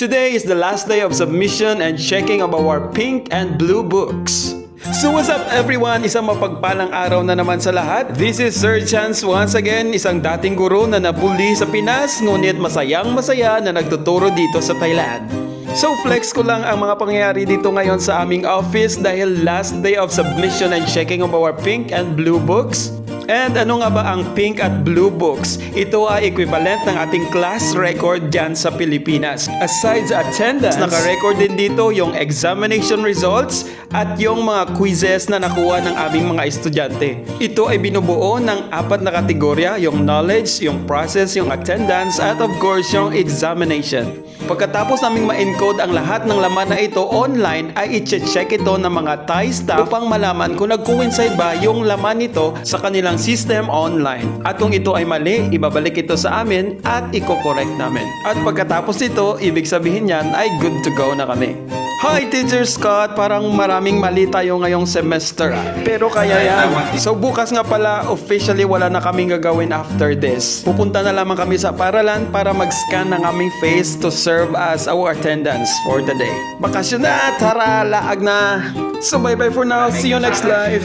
Today is the last day of submission and checking of our pink and blue books. So what's up everyone? Isang mapagpalang araw na naman sa lahat. This is Sir Chance once again, isang dating guro na nabully sa Pinas ngunit masayang masaya na nagtuturo dito sa Thailand. So flex ko lang ang mga pangyayari dito ngayon sa aming office dahil last day of submission and checking of our pink and blue books. And ano nga ba ang pink at blue books? Ito ay equivalent ng ating class record dyan sa Pilipinas. Aside sa attendance, naka-record din dito yung examination results at yung mga quizzes na nakuha ng aming mga estudyante. Ito ay binubuo ng 4 na kategorya, yung knowledge, yung process, yung attendance, at of course yung examination. Pagkatapos naming ma-encode ang lahat ng laman na ito online, ay i-check ito ng mga Thai staff upang malaman kung nag-coincide ba yung laman nito sa kanilang system online. At kung ito ay mali, ibabalik ito sa amin at i-correct namin. At pagkatapos nito, ibig sabihin yan ay good to go na kami. Hi Teacher Scott, parang maraming mali tayo ngayong semester pero kaya yan. So bukas nga pala, officially wala na kaming gagawin after this. Pupunta na lamang kami sa paralan para mag-scan ng aming face to serve as our attendance for the day. Bakasyon na, tara, laag na. So bye bye for now, see you next live.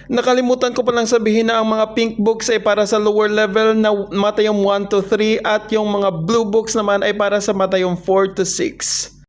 Nakalimutan ko palang sabihin na ang mga pink books ay para sa lower level na mata yung 1 to 3 at yung mga blue books naman ay para sa mata yung 4 to 6.